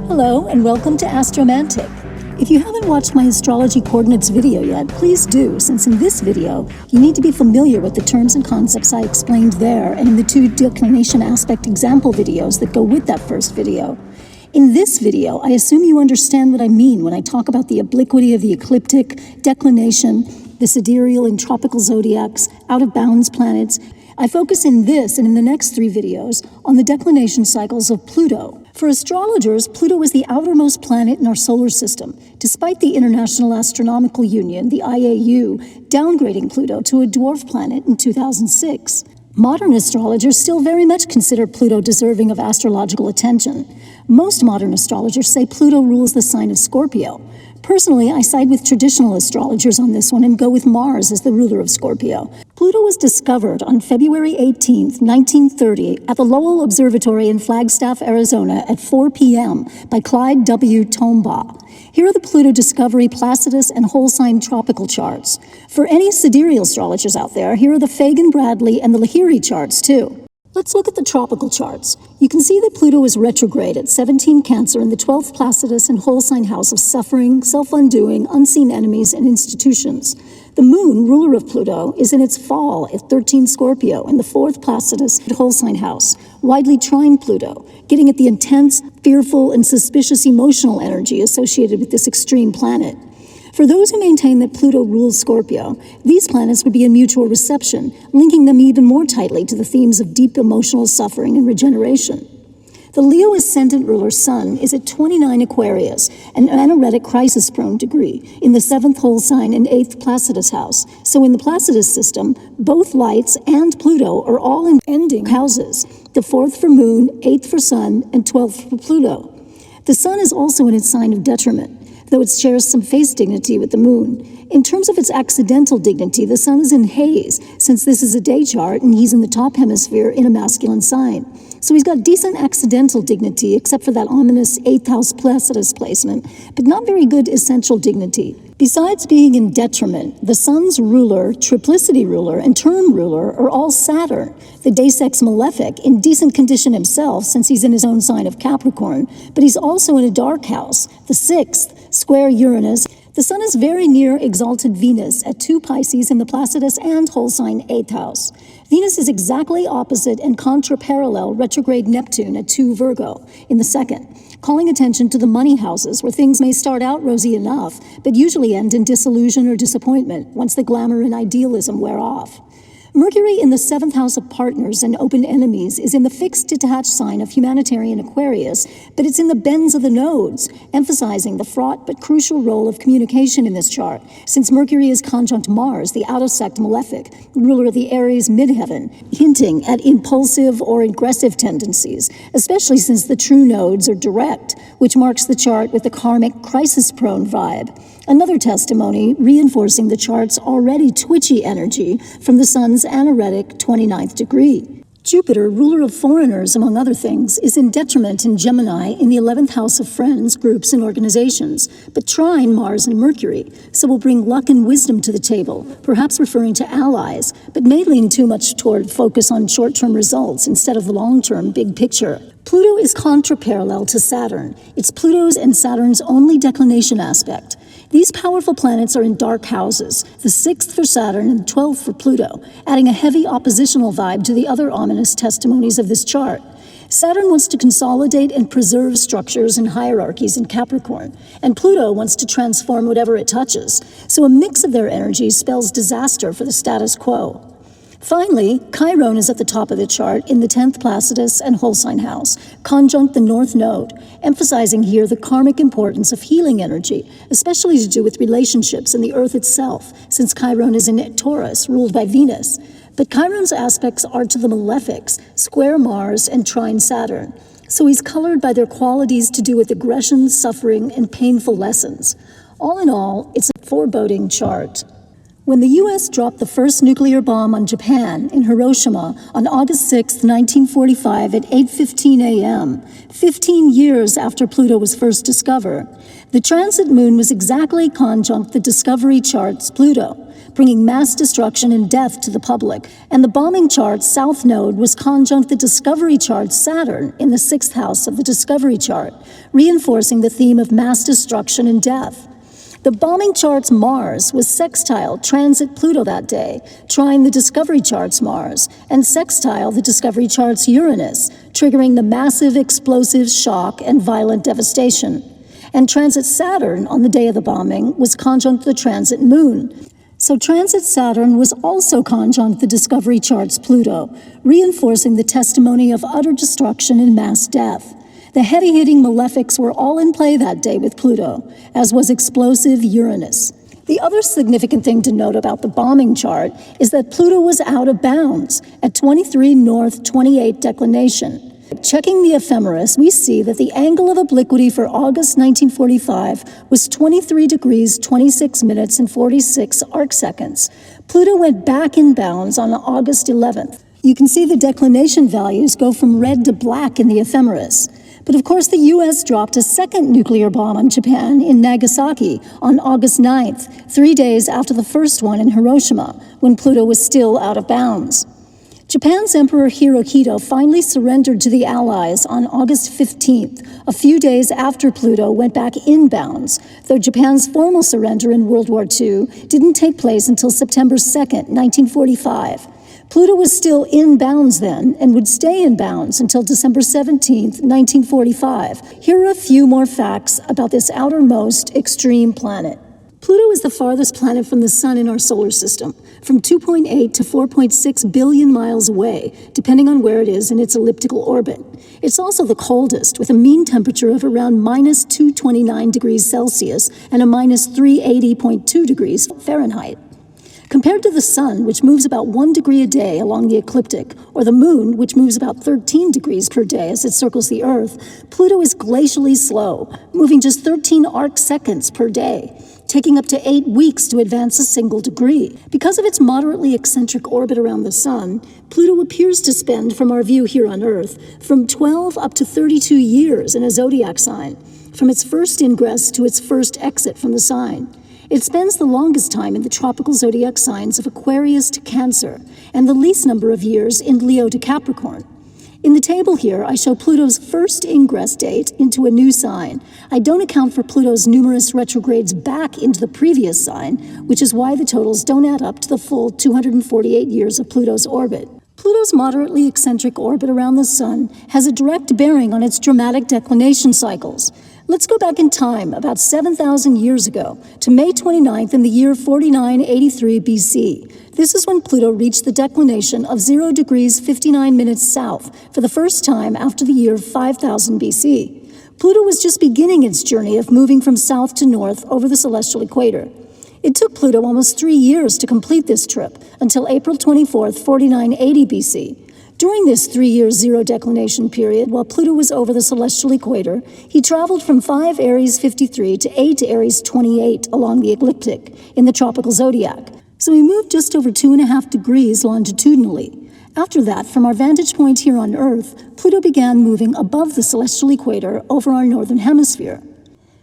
Hello and welcome to Astromantic. If you haven't watched my astrology coordinates video yet, please do, since in this video, you need to be familiar with the terms and concepts I explained there and in the two declination aspect example videos that go with that first video. In this video, I assume you understand what I mean when I talk about the obliquity of the ecliptic, declination, the sidereal and tropical zodiacs, out-of-bounds planets. I focus in this and in the next three videos on the declination cycles of Pluto. For astrologers, Pluto is the outermost planet in our solar system, despite the International Astronomical Union, the IAU, downgrading Pluto to a dwarf planet in 2006. Modern astrologers still very much consider Pluto deserving of astrological attention. Most modern astrologers say Pluto rules the sign of Scorpio. Personally, I side with traditional astrologers on this one and go with Mars as the ruler of Scorpio. Pluto was discovered on February 18, 1930, at the Lowell Observatory in Flagstaff, Arizona at 4 p.m. by Clyde W. Tombaugh. Here are the Pluto discovery Placidus and whole sign tropical charts. For any sidereal astrologers out there, here are the Fagan-Bradley and the Lahiri charts too. Let's look at the tropical charts. You can see that Pluto is retrograde at 17 Cancer in the 12th Placidus and whole sign house of suffering, self-undoing, unseen enemies, and institutions. The moon, ruler of Pluto, is in its fall at 13 Scorpio in the 4th Placidus whole sign house, widely trine Pluto, getting at the intense, fearful, and suspicious emotional energy associated with this extreme planet. For those who maintain that Pluto rules Scorpio, these planets would be in mutual reception, linking them even more tightly to the themes of deep emotional suffering and regeneration. The Leo ascendant ruler Sun is at 29 Aquarius, an anoretic crisis-prone degree, in the 7th whole sign and 8th Placidus house. So in the Placidus system, both lights and Pluto are all in ending houses, the 4th for Moon, 8th for Sun, and 12th for Pluto. The Sun is also in its sign of detriment, though it shares some face dignity with the Moon. In terms of its accidental dignity, the Sun is in haze, since this is a day chart and he's in the top hemisphere in a masculine sign. So he's got decent accidental dignity, except for that ominous 8th house Placidus placement, but not very good essential dignity. Besides being in detriment, the Sun's ruler, triplicity ruler, and term ruler are all Saturn, the deus malefic, in decent condition himself since he's in his own sign of Capricorn, but he's also in a dark house, the 6th, square Uranus. The Sun is very near exalted Venus at 2 Pisces in the Placidus and whole sign 8th house. Venus is exactly opposite and contra-parallel retrograde Neptune at 2 Virgo in the 2nd, calling attention to the money houses where things may start out rosy enough, but usually end in disillusion or disappointment once the glamour and idealism wear off. Mercury in the 7th house of partners and open enemies is in the fixed detached sign of humanitarian Aquarius, but it's in the bends of the nodes, emphasizing the fraught but crucial role of communication in this chart, since Mercury is conjunct Mars, the out-of-sect malefic, ruler of the Aries midheaven, hinting at impulsive or aggressive tendencies, especially since the true nodes are direct, which marks the chart with the karmic crisis-prone vibe. Another testimony reinforcing the chart's already twitchy energy from the Sun's anoretic 29th degree. Jupiter, ruler of foreigners, among other things, is in detriment in Gemini in the 11th house of friends, groups, and organizations, but trine Mars and Mercury, so will bring luck and wisdom to the table, perhaps referring to allies, but may lean too much toward focus on short-term results instead of the long-term big picture. Pluto is contra-parallel to Saturn. It's Pluto's and Saturn's only declination aspect. These powerful planets are in dark houses, the 6th for Saturn and 12th for Pluto, adding a heavy oppositional vibe to the other ominous testimonies of this chart. Saturn wants to consolidate and preserve structures and hierarchies in Capricorn, and Pluto wants to transform whatever it touches, so a mix of their energies spells disaster for the status quo. Finally, Chiron is at the top of the chart in the 10th Placidus and whole sign house, conjunct the North Node, emphasizing here the karmic importance of healing energy, especially to do with relationships and the Earth itself, since Chiron is in Taurus, ruled by Venus. But Chiron's aspects are to the malefics, square Mars and trine Saturn, so he's colored by their qualities to do with aggression, suffering, and painful lessons. All in all, it's a foreboding chart. When the U.S. dropped the first nuclear bomb on Japan in Hiroshima on August 6, 1945 at 8:15 a.m., 15 years after Pluto was first discovered, the transit moon was exactly conjunct the discovery chart's Pluto, bringing mass destruction and death to the public. And the bombing chart's south node was conjunct the discovery chart's Saturn in the 6th house of the discovery chart, reinforcing the theme of mass destruction and death. The bombing chart's Mars was sextile transit Pluto that day, trine the discovery chart's Mars, and sextile the discovery chart's Uranus, triggering the massive explosive shock and violent devastation. And transit Saturn on the day of the bombing was conjunct the transit Moon. So transit Saturn was also conjunct the discovery chart's Pluto, reinforcing the testimony of utter destruction and mass death. The heavy-hitting malefics were all in play that day with Pluto, as was explosive Uranus. The other significant thing to note about the bombing chart is that Pluto was out of bounds at 23 north 28 declination. Checking the ephemeris, we see that the angle of obliquity for August 1945 was 23 degrees 26 minutes and 46 arcseconds. Pluto went back in bounds on August 11th. You can see the declination values go from red to black in the ephemeris. But of course, the U.S. dropped a second nuclear bomb on Japan in Nagasaki on August 9th, 3 days after the first one in Hiroshima, when Pluto was still out of bounds. Japan's Emperor Hirohito finally surrendered to the Allies on August 15th, a few days after Pluto went back in bounds, though Japan's formal surrender in World War II didn't take place until September 2nd, 1945. Pluto was still in bounds then and would stay in bounds until December 17, 1945. Here are a few more facts about this outermost extreme planet. Pluto is the farthest planet from the Sun in our solar system, from 2.8 to 4.6 billion miles away, depending on where it is in its elliptical orbit. It's also the coldest, with a mean temperature of around minus 229 degrees Celsius and a minus 380.2 degrees Fahrenheit. Compared to the Sun, which moves about 1 degree a day along the ecliptic, or the Moon, which moves about 13 degrees per day as it circles the Earth, Pluto is glacially slow, moving just 13 arcseconds per day, taking up to 8 weeks to advance a single degree. Because of its moderately eccentric orbit around the Sun, Pluto appears to spend, from our view here on Earth, from 12 up to 32 years in a zodiac sign, from its first ingress to its first exit from the sign. It spends the longest time in the tropical zodiac signs of Aquarius to Cancer, and the least number of years in Leo to Capricorn. In the table here, I show Pluto's first ingress date into a new sign. I don't account for Pluto's numerous retrogrades back into the previous sign, which is why the totals don't add up to the full 248 years of Pluto's orbit. Pluto's moderately eccentric orbit around the Sun has a direct bearing on its dramatic declination cycles. Let's go back in time, about 7,000 years ago, to May 29th in the year 4983 BC. This is when Pluto reached the declination of 0 degrees 59 minutes south for the first time after the year 5000 BC. Pluto was just beginning its journey of moving from south to north over the celestial equator. It took Pluto almost 3 years to complete this trip, until April 24th, 4980 BC. During this 3-year zero declination period, while Pluto was over the celestial equator, he traveled from 5 Aries 53 to 8 Aries 28 along the ecliptic in the tropical zodiac. So he moved just over 2.5 degrees longitudinally. After that, from our vantage point here on Earth, Pluto began moving above the celestial equator over our northern hemisphere.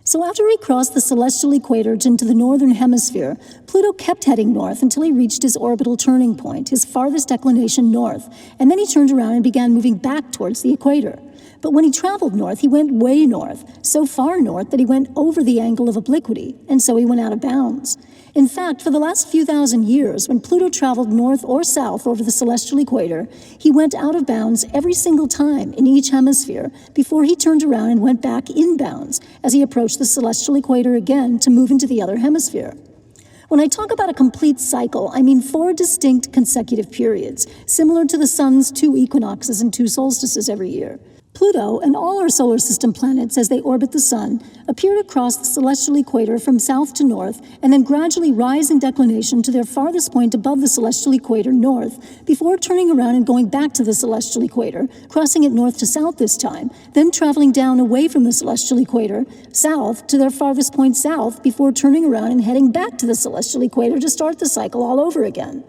So after he crossed the celestial equator into the northern hemisphere, Pluto kept heading north until he reached his orbital turning point, his farthest declination north, and then he turned around and began moving back towards the equator. But when he traveled north, he went way north, so far north that he went over the angle of obliquity, and so he went out of bounds. In fact, for the last few thousand years, when Pluto traveled north or south over the celestial equator, he went out of bounds every single time in each hemisphere before he turned around and went back in bounds as he approached the celestial equator again to move into the other hemisphere. When I talk about a complete cycle, I mean 4 distinct consecutive periods, similar to the Sun's 2 equinoxes and 2 solstices every year. Pluto and all our solar system planets, as they orbit the Sun, appear to cross the celestial equator from south to north and then gradually rise in declination to their farthest point above the celestial equator north before turning around and going back to the celestial equator, crossing it north to south this time, then traveling down away from the celestial equator south to their farthest point south before turning around and heading back to the celestial equator to start the cycle all over again.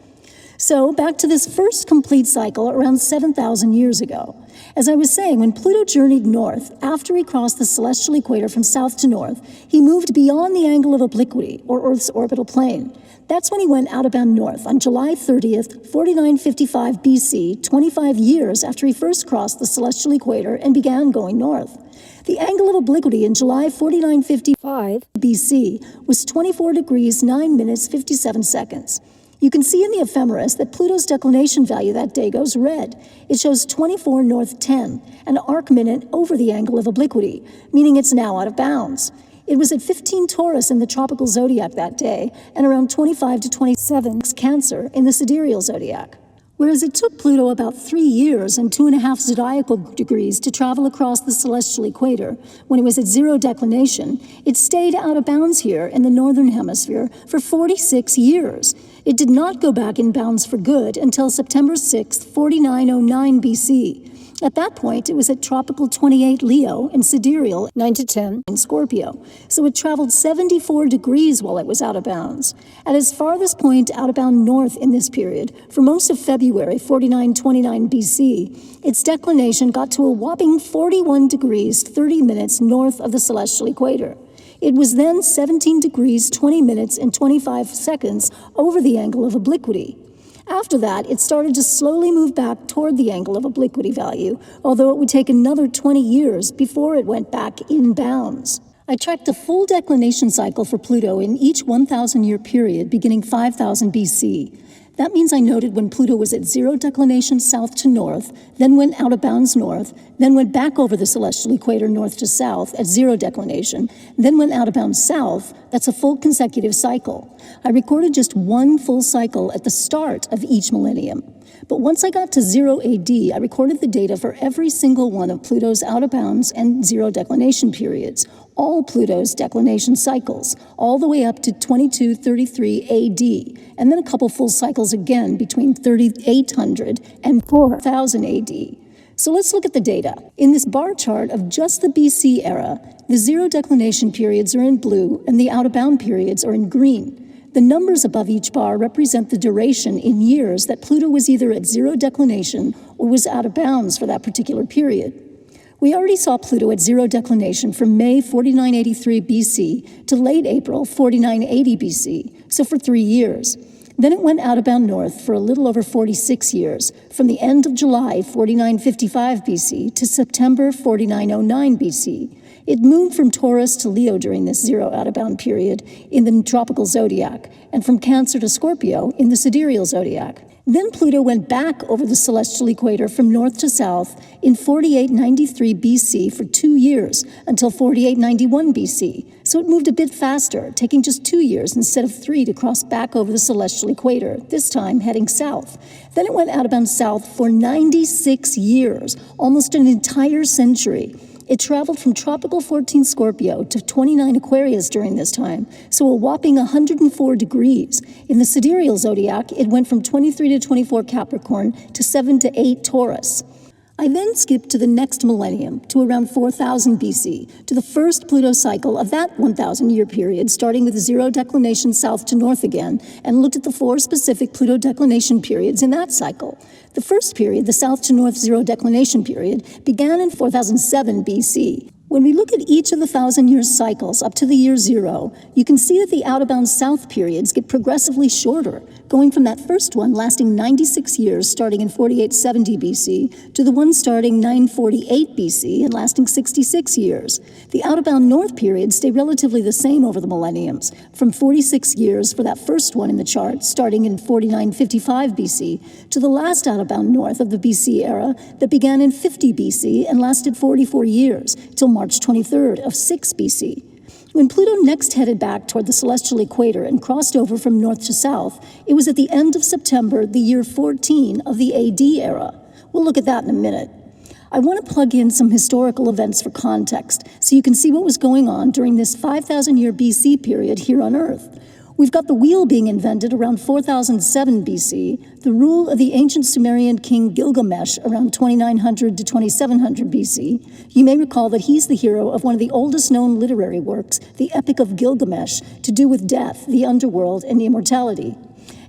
So, back to this first complete cycle around 7,000 years ago. As I was saying, when Pluto journeyed north, after he crossed the celestial equator from south to north, he moved beyond the angle of obliquity, or Earth's orbital plane. That's when he went out of bound north on July 30th, 4955 BC, 25 years after he first crossed the celestial equator and began going north. The angle of obliquity in July 4955 BC was 24 degrees 9 minutes 57 seconds. You can see in the ephemeris that Pluto's declination value that day goes red. It shows 24 north 10, an arc minute over the angle of obliquity, meaning it's now out of bounds. It was at 15 Taurus in the tropical zodiac that day, and around 25 to 27 Cancer in the sidereal zodiac. Whereas it took Pluto about 3 years and 2.5 zodiacal degrees to travel across the celestial equator when it was at 0 declination, it stayed out of bounds here in the northern hemisphere for 46 years. It did not go back in bounds for good until September 6, 4909 BC. At that point, it was at tropical 28 Leo and sidereal 9 to 10 in Scorpio, so it traveled 74 degrees while it was out of bounds. At its farthest point out of bound north in this period, for most of February 4929 BC, its declination got to a whopping 41 degrees 30 minutes north of the celestial equator. It was then 17 degrees 20 minutes and 25 seconds over the angle of obliquity. After that, it started to slowly move back toward the angle of obliquity value, although it would take another 20 years before it went back in bounds. I tracked the full declination cycle for Pluto in each 1,000-year period beginning 5000 BC. That means I noted when Pluto was at 0 declination south to north, then went out of bounds north, then went back over the celestial equator north to south at 0 declination, then went out of bounds south. That's a full consecutive cycle. I recorded just one full cycle at the start of each millennium. But once I got to 0 AD, I recorded the data for every single one of Pluto's out of bounds and 0 declination periods, all Pluto's declination cycles, all the way up to 2233 AD, and then a couple full cycles again between 3800 and 4000 AD. So let's look at the data. In this bar chart of just the BC era, the 0 declination periods are in blue and the out of bound periods are in green. The numbers above each bar represent the duration in years that Pluto was either at 0 declination or was out of bounds for that particular period. We already saw Pluto at 0 declination from May 4983 BC to late April 4980 BC, so for 3 years. Then it went out of bound north for a little over 46 years, from the end of July 4955 BC to September 4909 BC. It moved from Taurus to Leo during this 0 out of bound period in the tropical zodiac, and from Cancer to Scorpio in the sidereal zodiac. Then Pluto went back over the celestial equator from north to south in 4893 BC for 2 years until 4891 BC. So it moved a bit faster, taking just 2 years instead of 3 to cross back over the celestial equator, this time heading south. Then it went out of bounds south for 96 years, almost an entire century. It traveled from tropical 14 Scorpio to 29 Aquarius during this time, so a whopping 104 degrees. In the sidereal zodiac, it went from 23 to 24 Capricorn to 7 to 8 Taurus. I then skipped to the next millennium, to around 4000 BC, to the first Pluto cycle of that 1,000-year period, starting with 0 declination south to north again, and looked at the 4 specific Pluto declination periods in that cycle. The first period, the south to north 0 declination period, began in 4007 BC. When we look at each of the 1,000-year cycles up to the year 0, you can see that the out-of-bounds south periods get progressively shorter, going from that first one lasting 96 years starting in 4870 BC to the one starting 948 BC and lasting 66 years. The out-of-bound north periods stay relatively the same over the millenniums, from 46 years for that first one in the chart starting in 4955 BC to the last out-of-bound north of the BC era that began in 50 BC and lasted 44 years, till March 23rd of 6 BC. When Pluto next headed back toward the celestial equator and crossed over from north to south, it was at the end of September, the year 14 of the AD era. We'll look at that in a minute. I want to plug in some historical events for context so you can see what was going on during this 5,000-year BC period here on Earth. We've got the wheel being invented around 4007 BC, the rule of the ancient Sumerian king Gilgamesh around 2900 to 2700 BC. You may recall that he's the hero of one of the oldest known literary works, the Epic of Gilgamesh, to do with death, the underworld, and immortality.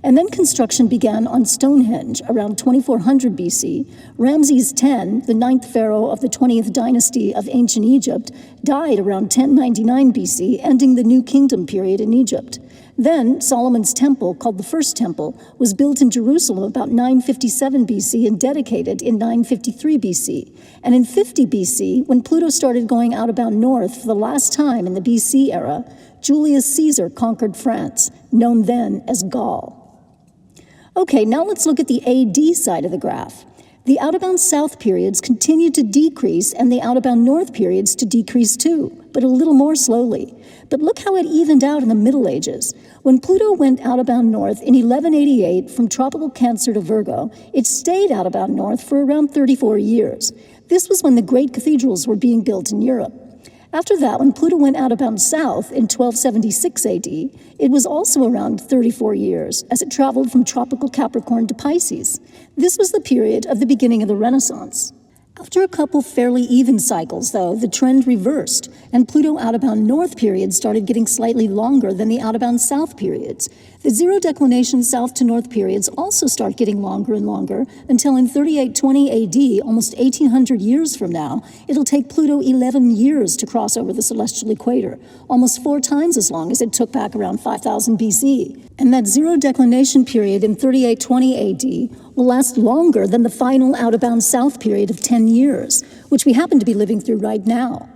And then construction began on Stonehenge around 2400 BC. Ramses X, the 9th pharaoh of the 20th dynasty of ancient Egypt, died around 1099 BC, ending the New Kingdom period in Egypt. Then Solomon's temple, called the First Temple, was built in Jerusalem about 957 BC and dedicated in 953 BC. And in 50 BC, when Pluto started going out about north for the last time in the BC era, Julius Caesar conquered France, known then as Gaul. Okay, now let's look at the AD side of the graph. The out-of-bounds south periods continued to decrease and the out-of-bound north periods to decrease too, but a little more slowly. But look how it evened out in the Middle Ages. When Pluto went out-of-bound north in 1188 from tropical Cancer to Virgo, it stayed out-of-bound north for around 34 years. This was when the great cathedrals were being built in Europe. After that, when Pluto went out-of-bound south in 1276 AD, it was also around 34 years as it traveled from tropical Capricorn to Pisces. This was the period of the beginning of the Renaissance. After a couple fairly even cycles, though, the trend reversed, and Pluto out-of-bound north periods started getting slightly longer than the out-of-bound south periods. The zero declination south to north periods also start getting longer and longer until in 3820 AD, almost 1800 years from now, it'll take Pluto 11 years to cross over the celestial equator, almost 4 times as long as it took back around 5000 BC. And that zero declination period in 3820 AD will last longer than the final out-of-bounds south period of 10 years, which we happen to be living through right now.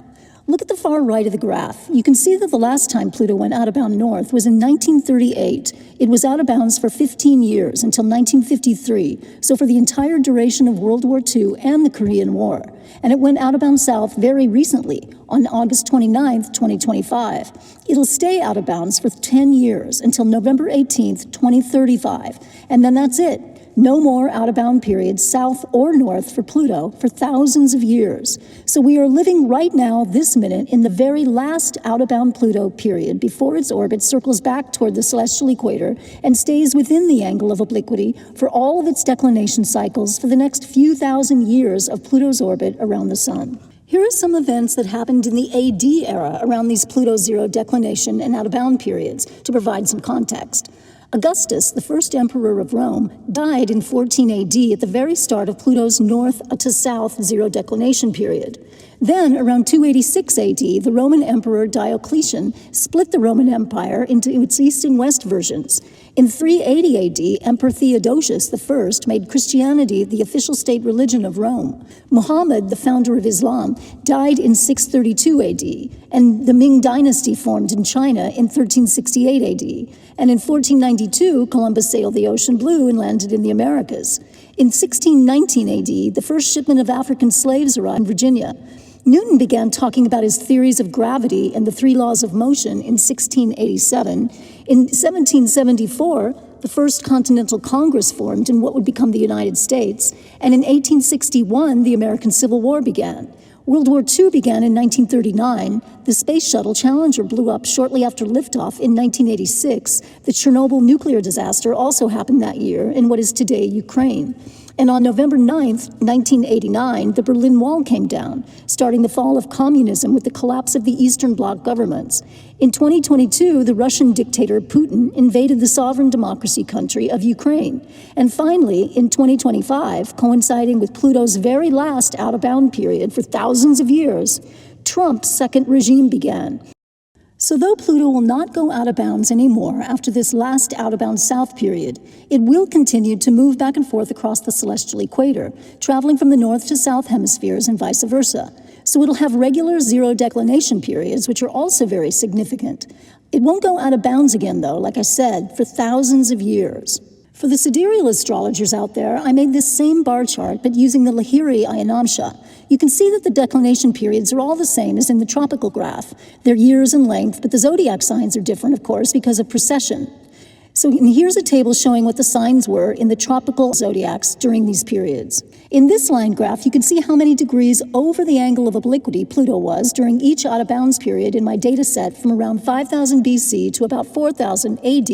Look at the far right of the graph. You can see that the last time Pluto went out-of-bound north was in 1938. It was out of bounds for 15 years until 1953, so for the entire duration of World War II and the Korean War. And it went out-of-bounds south very recently, on August 29th, 2025. It'll stay out of bounds for 10 years until November 18th, 2035, and then that's it. No more out-of-bound periods south or north for Pluto for thousands of years. So we are living right now, this minute, in the very last out-of-bound Pluto period before its orbit circles back toward the celestial equator and stays within the angle of obliquity for all of its declination cycles for the next few thousand years of Pluto's orbit around the Sun. Here are some events that happened in the AD era around these Pluto zero declination and out-of-bound periods to provide some context. Augustus, the first emperor of Rome, died in 14 AD at the very start of Pluto's north to south zero declination period. Then, around 286 AD, the Roman emperor Diocletian split the Roman Empire into its east and west versions. In 380 AD, Emperor Theodosius I made Christianity the official state religion of Rome. Muhammad, the founder of Islam, died in 632 AD, and the Ming dynasty formed in China in 1368 AD. And in 1492, Columbus sailed the ocean blue and landed in the Americas. In 1619 AD, the first shipment of African slaves arrived in Virginia. Newton began talking about his theories of gravity and the 3 laws of motion in 1687. In 1774, the First Continental Congress formed in what would become the United States, and in 1861, the American Civil War began. World War II began in 1939. The Space Shuttle Challenger blew up shortly after liftoff in 1986. The Chernobyl nuclear disaster also happened that year in what is today Ukraine. And on November 9th, 1989, the Berlin Wall came down, starting the fall of communism with the collapse of the Eastern Bloc governments. In 2022, the Russian dictator Putin invaded the sovereign democracy country of Ukraine. And finally, in 2025, coinciding with Pluto's very last out-of-bound period for thousands of years, Trump's second regime began. So though Pluto will not go out of bounds anymore after this last out-of-bounds south period, it will continue to move back and forth across the celestial equator, traveling from the north to south hemispheres and vice versa. So it'll have regular zero declination periods, which are also very significant. It won't go out of bounds again, though, like I said, for thousands of years. For the sidereal astrologers out there, I made this same bar chart, but using the Lahiri Ayanamsha. You can see that the declination periods are all the same as in the tropical graph. They're years in length, but the zodiac signs are different, of course, because of precession. So here's a table showing what the signs were in the tropical zodiacs during these periods. In this line graph, you can see how many degrees over the angle of obliquity Pluto was during each out-of-bounds period in my data set from around 5000 BC to about 4000 AD.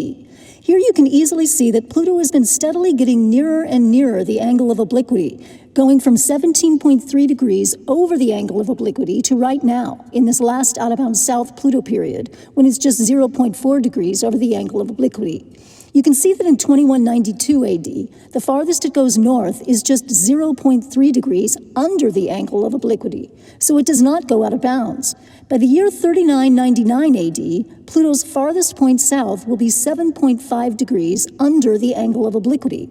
Here you can easily see that Pluto has been steadily getting nearer and nearer the angle of obliquity, going from 17.3 degrees over the angle of obliquity to right now, in this last out-of-bounds south Pluto period, when it's just 0.4 degrees over the angle of obliquity. You can see that in 2192 AD, the farthest it goes north is just 0.3 degrees under the angle of obliquity, so it does not go out of bounds. By the year 3999 AD, Pluto's farthest point south will be 7.5 degrees under the angle of obliquity.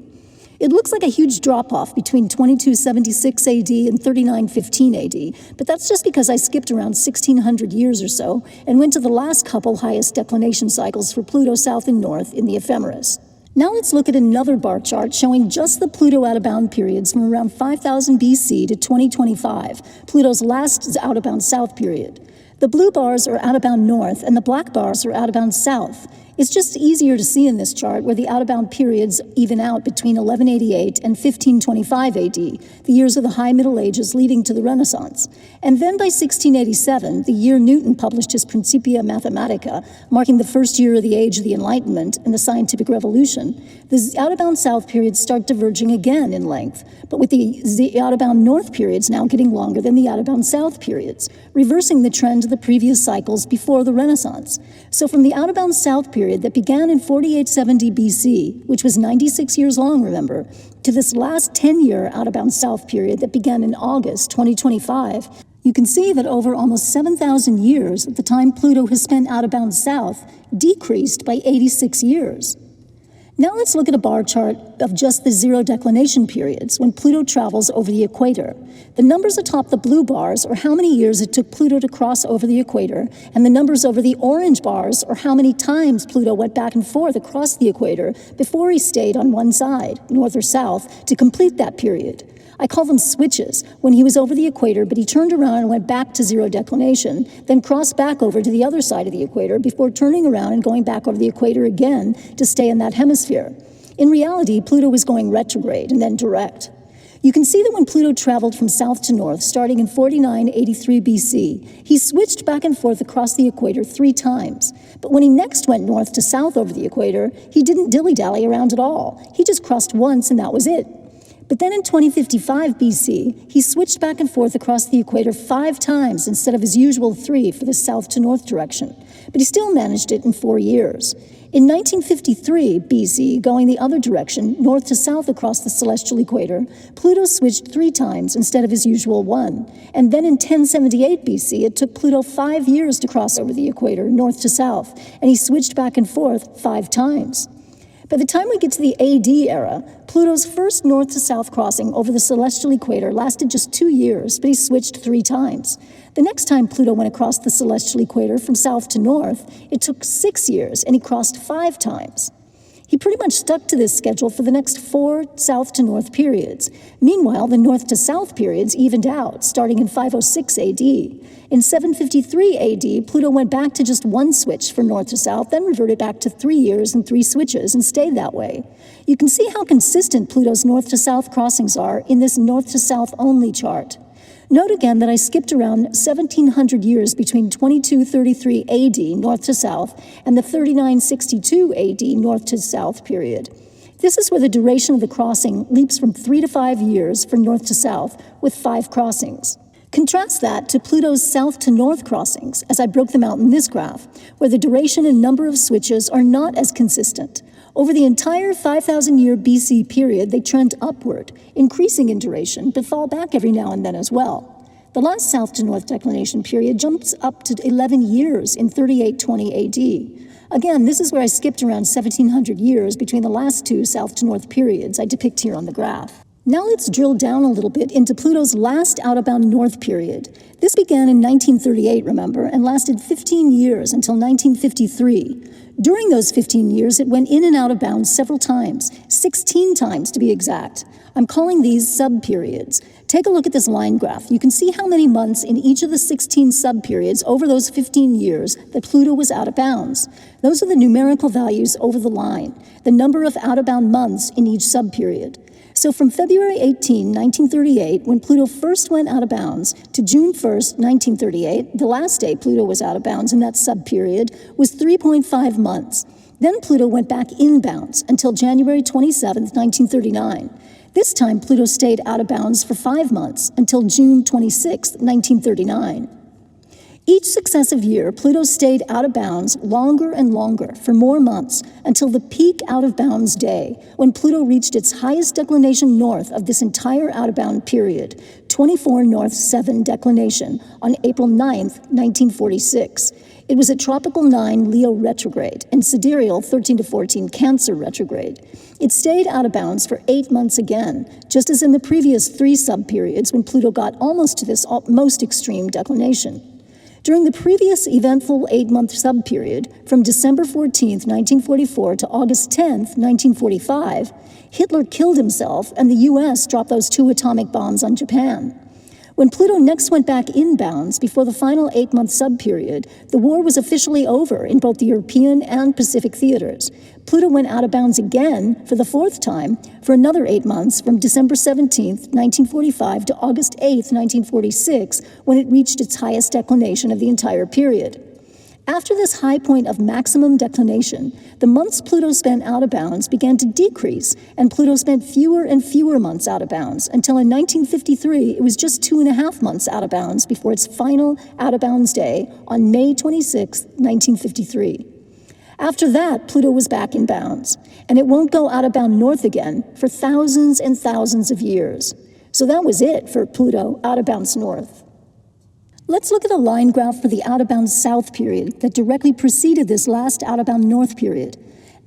It looks like a huge drop-off between 2276 AD and 3915 AD, but that's just because I skipped around 1600 years or so and went to the last couple highest declination cycles for Pluto south and north in the ephemeris. Now let's look at another bar chart showing just the Pluto out-of-bound periods from around 5000 BC to 2025, Pluto's last out-of-bound south period. The blue bars are out-of-bound north and the black bars are out-of-bound south. It's just easier to see in this chart where the out-of-bound periods even out between 1188 and 1525 AD, the years of the High Middle Ages leading to the Renaissance. And then by 1687, the year Newton published his Principia Mathematica, marking the first year of the Age of the Enlightenment and the Scientific Revolution, the out-of-bound south periods start diverging again in length, but with the out-of-bound north periods now getting longer than the out-of-bound south periods, reversing the trend of the previous cycles before the Renaissance. So from the out-of-bound south period that began in 4870 BC, which was 96 years long, remember, to this last 10-year out-of-bound south period that began in August 2025, you can see that over almost 7,000 years, the time Pluto has spent out-of-bound south decreased by 86 years. Now let's look at a bar chart of just the zero declination periods when Pluto travels over the equator. The numbers atop the blue bars are how many years it took Pluto to cross over the equator, and the numbers over the orange bars are how many times Pluto went back and forth across the equator before he stayed on one side, north or south, to complete that period. I call them switches, when he was over the equator, but he turned around and went back to zero declination, then crossed back over to the other side of the equator before turning around and going back over the equator again to stay in that hemisphere. In reality, Pluto was going retrograde and then direct. You can see that when Pluto traveled from south to north, starting in 4983 BC, he switched back and forth across the equator 3 times. But when he next went north to south over the equator, he didn't dilly-dally around at all. He just crossed once and that was it. But then in 2055 BC, he switched back and forth across the equator 5 times instead of his usual 3 for the south to north direction. But he still managed it in 4 years. In 1953 BC, going the other direction, north to south across the celestial equator, Pluto switched 3 times instead of his usual 1. And then in 1078 BC, it took Pluto 5 years to cross over the equator, north to south, and he switched back and forth 5 times. By the time we get to the AD era, Pluto's first north to south crossing over the celestial equator lasted just 2 years, but he switched 3 times. The next time Pluto went across the celestial equator from south to north, it took 6 years, and he crossed 5 times. He pretty much stuck to this schedule for the next 4 south to north periods. Meanwhile, the north to south periods evened out, starting in 506 AD. In 753 AD, Pluto went back to just 1 switch from north to south, then reverted back to 3 years and 3 switches and stayed that way. You can see how consistent Pluto's north to south crossings are in this north to south only chart. Note again that I skipped around 1700 years between 2233 AD north to south and the 3962 AD north to south period. This is where the duration of the crossing leaps from 3 to 5 years for north to south with 5 crossings. Contrast that to Pluto's south to north crossings, as I broke them out in this graph, where the duration and number of switches are not as consistent. Over the entire 5,000-year BC period, they trend upward, increasing in duration, but fall back every now and then as well. The last south to north declination period jumps up to 11 years in 3820 AD. Again, this is where I skipped around 1,700 years between the last 2 south to north periods I depict here on the graph. Now let's drill down a little bit into Pluto's last out-of-bound north period. This began in 1938, remember, and lasted 15 years until 1953. During those 15 years, it went in and out of bounds several times, 16 times to be exact. I'm calling these subperiods. Take a look at this line graph. You can see how many months in each of the 16 subperiods over those 15 years that Pluto was out of bounds. Those are the numerical values over the line, the number of out-of-bound months in each subperiod. So from February 18, 1938, when Pluto first went out of bounds, to June 1st, 1938, the last day Pluto was out of bounds in that subperiod, was 3.5 months. Then Pluto went back in bounds until January 27, 1939. This time Pluto stayed out of bounds for 5 months until June 26, 1939. Each successive year, Pluto stayed out of bounds longer and longer for more months until the peak out-of-bounds day, when Pluto reached its highest declination north of this entire out-of-bound period, 24 North 7 declination, on April 9, 1946. It was at tropical 9 Leo retrograde and sidereal 13 to 14 Cancer retrograde. It stayed out of bounds for 8 months again, just as in the previous 3 subperiods when Pluto got almost to this most extreme declination. During the previous eventful 8-month subperiod, from December 14, 1944 to August 10, 1945, Hitler killed himself and the US dropped those 2 atomic bombs on Japan. When Pluto next went back in bounds before the final 8-month subperiod, the war was officially over in both the European and Pacific theaters. Pluto went out of bounds again for the 4th time for another 8 months from December 17, 1945 to August 8, 1946, when it reached its highest declination of the entire period. After this high point of maximum declination, the months Pluto spent out of bounds began to decrease, and Pluto spent fewer and fewer months out of bounds, until in 1953 it was just 2.5 months out of bounds before its final out of bounds day on May 26, 1953. After that, Pluto was back in bounds, and it won't go out of bound north again for thousands and thousands of years. So that was it for Pluto out of bounds north. Let's look at a line graph for the out-of-bounds south period that directly preceded this last out-of-bound north period.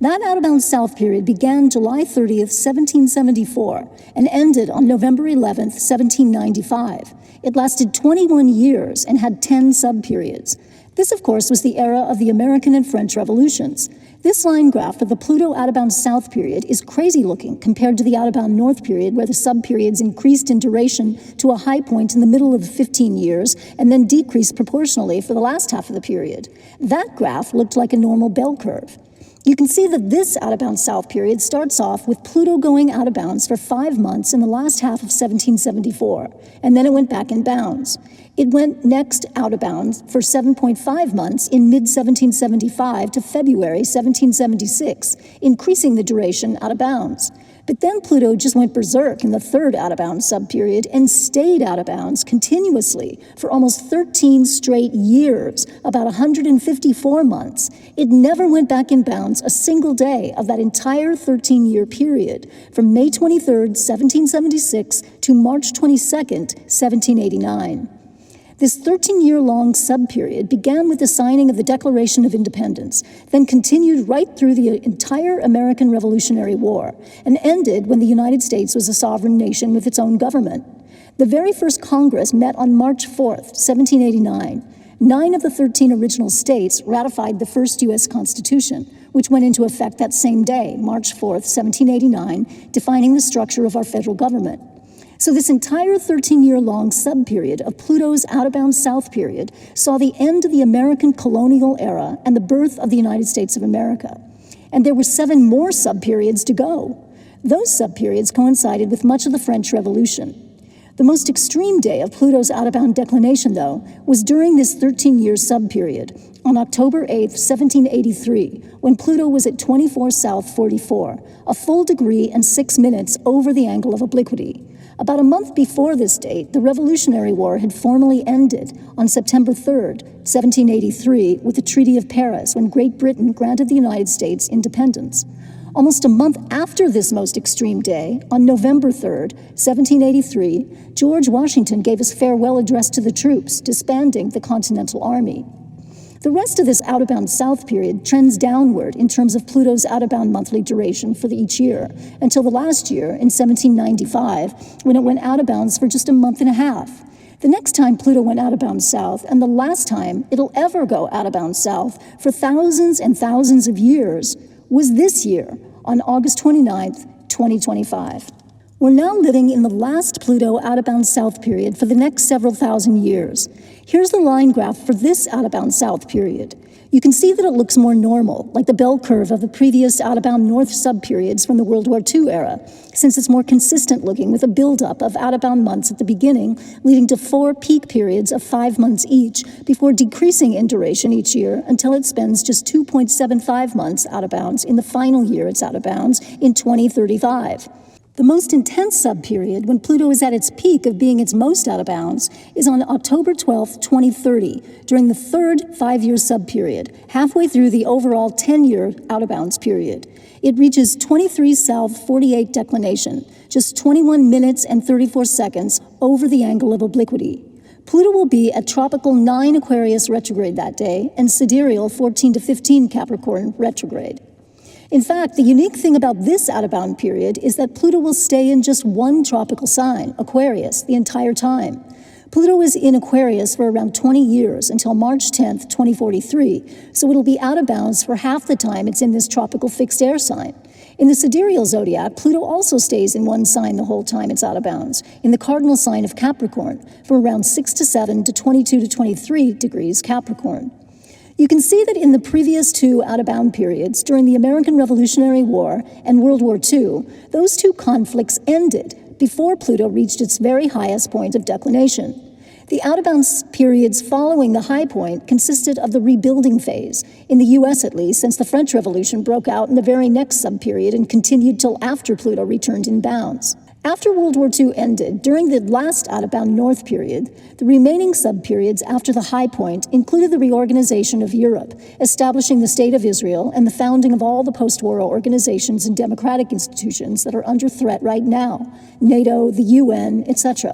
That out-of-bounds south period began July 30th, 1774, and ended on November 11th, 1795. It lasted 21 years and had 10 subperiods. This, of course, was the era of the American and French revolutions. This line graph for the Pluto out-of-bounds south period is crazy looking compared to the out-of-bound north period, where the subperiods increased in duration to a high point in the middle of the 15 years and then decreased proportionally for the last half of the period. That graph looked like a normal bell curve. You can see that this out-of-bounds south period starts off with Pluto going out of bounds for 5 months in the last half of 1774, and then it went back in bounds. It went next out of bounds for 7.5 months in mid-1775 to February 1776, increasing the duration out of bounds. But then Pluto just went berserk in the 3rd out-of-bounds subperiod and stayed out of bounds continuously for almost 13 straight years, about 154 months. It never went back in bounds a single day of that entire 13-year period, from May 23rd, 1776 to March 22nd, 1789. This 13-year-long subperiod began with the signing of the Declaration of Independence, then continued right through the entire American Revolutionary War, and ended when the United States was a sovereign nation with its own government. The very first Congress met on March 4th, 1789. 9 of the 13 original states ratified the first U.S. Constitution, which went into effect that same day, March 4th, 1789, defining the structure of our federal government. So this entire 13-year-long subperiod of Pluto's out-of-bounds south period saw the end of the American colonial era and the birth of the United States of America. And there were 7 more subperiods to go. Those subperiods coincided with much of the French Revolution. The most extreme day of Pluto's out-of-bound declination, though, was during this 13-year subperiod, on October 8, 1783, when Pluto was at 24 South 44, a full degree and 6 minutes over the angle of obliquity. About a month before this date, the Revolutionary War had formally ended on September 3, 1783, with the Treaty of Paris, when Great Britain granted the United States independence. Almost a month after this most extreme day, on November 3, 1783, George Washington gave his farewell address to the troops, disbanding the Continental Army. The rest of this out-of-bound south period trends downward in terms of Pluto's out-of-bound monthly duration for each year, until the last year, in 1795, when it went out of bounds for just a month and a half. The next time Pluto went out of bounds south, and the last time it'll ever go out of bounds south for thousands and thousands of years, was this year, on August 29, 2025. We're now living in the last Pluto out-of-bounds south period for the next several thousand years. Here's the line graph for this out-of-bounds south period. You can see that it looks more normal, like the bell curve of the previous out-of-bound north subperiods from the World War II era, since it's more consistent looking with a buildup of out-of-bound months at the beginning, leading to 4 peak periods of 5 months each, before decreasing in duration each year until it spends just 2.75 months out of bounds in the final year it's out of bounds in 2035. The most intense subperiod, when Pluto is at its peak of being its most out of bounds, is on October 12, 2030, during the 3rd 5-year subperiod, halfway through the overall 10-year out of bounds period. It reaches 23 South 48 declination, just 21 minutes and 34 seconds over the angle of obliquity. Pluto will be at tropical 9 Aquarius retrograde that day and sidereal 14 to 15 Capricorn retrograde. In fact, the unique thing about this out-of-bound period is that Pluto will stay in just one tropical sign, Aquarius, the entire time. Pluto is in Aquarius for around 20 years until March 10th, 2043, so it'll be out of bounds for half the time it's in this tropical fixed air sign. In the sidereal zodiac, Pluto also stays in one sign the whole time it's out of bounds, in the cardinal sign of Capricorn, from around 6 to 7 to 22 to 23 degrees Capricorn. You can see that in the previous two out-of-bound periods, during the American Revolutionary War and World War II, those two conflicts ended before Pluto reached its very highest point of declination. The out-of-bounds periods following the high point consisted of the rebuilding phase, in the US at least, since the French Revolution broke out in the very next subperiod and continued till after Pluto returned in bounds. After World War II ended, during the last out-of-bound north period, the remaining subperiods after the high point included the reorganization of Europe, establishing the State of Israel and the founding of all the post-war organizations and democratic institutions that are under threat right now, NATO, the UN, etc.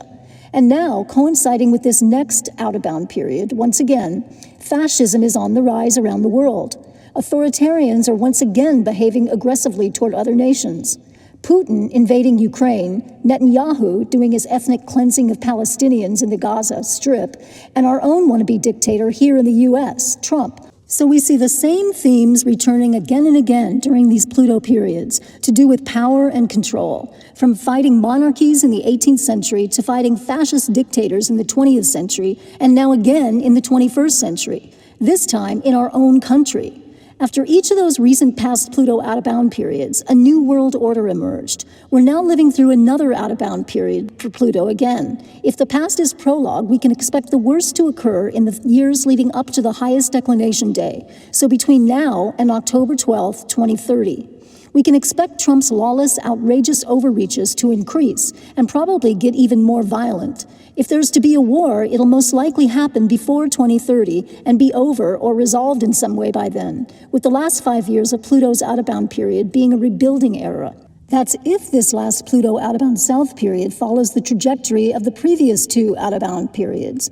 And now, coinciding with this next out-of-bound period, once again, fascism is on the rise around the world. Authoritarians are once again behaving aggressively toward other nations. Putin invading Ukraine, Netanyahu doing his ethnic cleansing of Palestinians in the Gaza Strip, and our own wannabe dictator here in the US, Trump. So we see the same themes returning again and again during these Pluto periods, to do with power and control, from fighting monarchies in the 18th century to fighting fascist dictators in the 20th century, and now again in the 21st century, this time in our own country. After each of those recent past Pluto out-of-bound periods, a new world order emerged. We're now living through another out-of-bound period for Pluto again. If the past is prologue, we can expect the worst to occur in the years leading up to the highest declination day, so between now and October 12th, 2030. We can expect Trump's lawless, outrageous overreaches to increase and probably get even more violent. If there's to be a war, it'll most likely happen before 2030 and be over or resolved in some way by then, with the last 5 years of Pluto's out-of-bound period being a rebuilding era. That's if this last Pluto out-of-bound south period follows the trajectory of the previous two out-of-bound periods.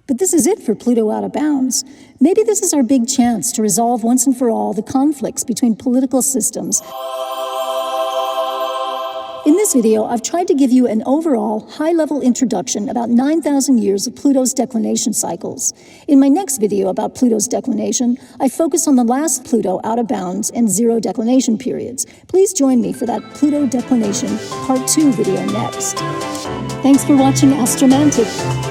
But this is it for Pluto out of bounds. Maybe this is our big chance to resolve once and for all the conflicts between political systems. In this video, I've tried to give you an overall, high-level introduction about 9,000 years of Pluto's declination cycles. In my next video about Pluto's declination, I focus on the last Pluto out of bounds and zero declination periods. Please join me for that Pluto declination Part 2 video next. Thanks for watching Astromantic.